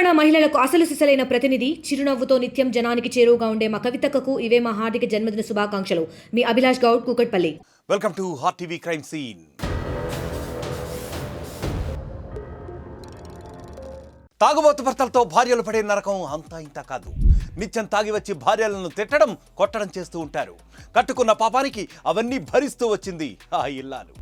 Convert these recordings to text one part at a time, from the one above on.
తెలంగాణ మహిళలకు అసలు సిసలైన ప్రతినిధి, చిరునవ్వుతో నిత్యం జనానికి చేరువగా ఉండే మా కవితక్కకు ఇవే మా హార్దిక జన్మదిన శుభాకాంక్షలు. మీ Abhilash Goud, Kukatpally. Welcome to hot TV crime scene. తాగుబోతు భర్తలతో భార్యలు పడే నరకం అంతా ఇంత కాదు. నిత్యం తాగి వచ్చి భార్యలను తిట్టడం, కొట్టడం చేస్తూ ఉంటారు. కట్టుకున్న పాపానికి అవన్నీ భరిస్తూ వచ్చింది ఆ ఇల్లాలు.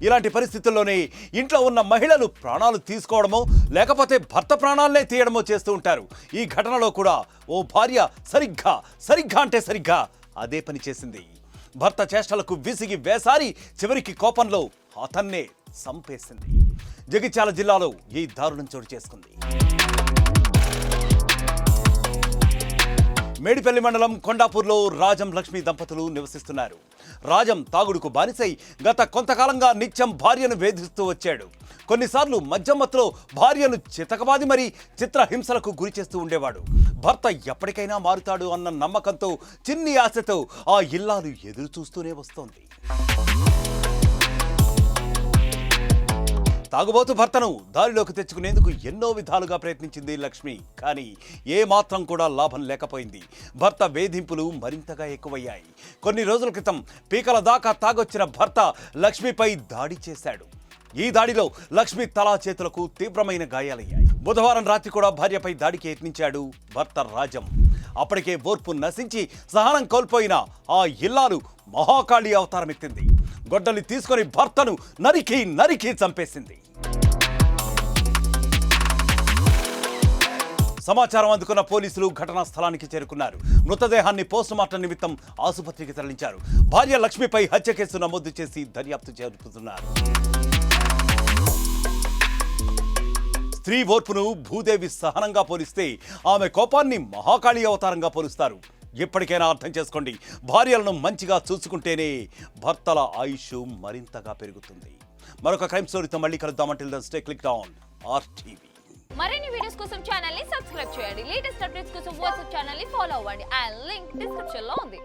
ఇలాంటి పరిస్థితుల్లోనే ఇంట్లో ఉన్న మహిళలు ప్రాణాలు తీసుకోవడమో లేకపోతే భర్త ప్రాణాలనే తీయడమో చేస్తూ ఉంటారు. ఈ ఘటనలో కూడా ఓ భార్య సరిగ్గా అదే పని చేసింది. భర్త చేష్టలకు విసిగి వేసారి చివరికి కోపంలో అతన్నే చంపేసింది. జగిత్యాల జిల్లాలో ఈ దారుణం చోటు చేసుకుంది. మేడిపల్లి మండలం కొండాపూర్లో రాజం లక్ష్మి దంపతులు నివసిస్తున్నారు. రాజం తాగుడుకు బానిసై గత కొంతకాలంగా నిత్యం భార్యను వేధిస్తూ వచ్చాడు. కొన్నిసార్లు మద్యం మత్తులో భార్యను చితకబాది మరీ చిత్రహింసలకు గురి చేస్తూ ఉండేవాడు. భర్త ఎప్పటికైనా మారుతాడు అన్న నమ్మకంతో, చిన్ని ఆశతో ఆ ఇల్లాలు ఎదురు చూస్తూనే వస్తోంది. తాగుబోతు భర్తను దారిలోకి తెచ్చుకునేందుకు ఎన్నో విధాలుగా ప్రయత్నించింది లక్ష్మి. కానీ ఏ మాత్రం కూడా లాభం లేకపోయింది. భర్త వేధింపులు మరింతగా ఎక్కువయ్యాయి. కొన్ని రోజుల క్రితం పీకల దాకా తాగొచ్చిన భర్త లక్ష్మిపై దాడి చేశాడు. ఈ దాడిలో లక్ష్మి తలా చేతులకు తీవ్రమైన గాయాలయ్యాయి. బుధవారం రాత్రి కూడా భార్యపై దాడికి యత్నించాడు భర్త రాజం. అప్పటికే ఓర్పు నశించి సహనం కోల్పోయిన ఆ ఇల్లాలు మహాకాళి అవతారం ఎత్తింది. గొడ్డలి తీసుకొని భర్తను నరికి చంపేసింది. సమాచారం అందుకున్న పోలీసులు ఘటనా స్థలానికి చేరుకున్నారు. మృతదేహాన్ని పోస్టుమార్టం నిమిత్తం ఆసుపత్రికి తరలించారు. భార్య లక్ష్మిపై హత్య కేసు నమోదు చేసి దర్యాప్తు జరుపుతున్నారు. స్త్రీ ఓర్పును భూదేవి సహనంగా పోలిస్తే ఆమె కోపాన్ని మహాకాళి అవతారంగా పోలుస్తారు. ఎప్పటికైనా అర్థం చేసుకోండి, భార్యలను మంచిగా చూసుకుంటేనే భర్తల ఆయుష్ మరింతగా పెరుగుతుంది. మరొక క్రైమ్ స్టోరీతో మళ్ళీ కలుద్దామంటే స్టే క్లిక్ ఆన్ RTV. మరిన్ని వీడియోస్ కోసం ఛానల్ ని సబ్స్క్రైబ్ చేయండి. లేటెస్ట్ అప్డేట్స్ కోసం వాట్సాప్ ఛానల్ ని ఫాలో అవ్వండి. ఆ లింక్ డిస్క్రిప్షన్ లో ఉంది.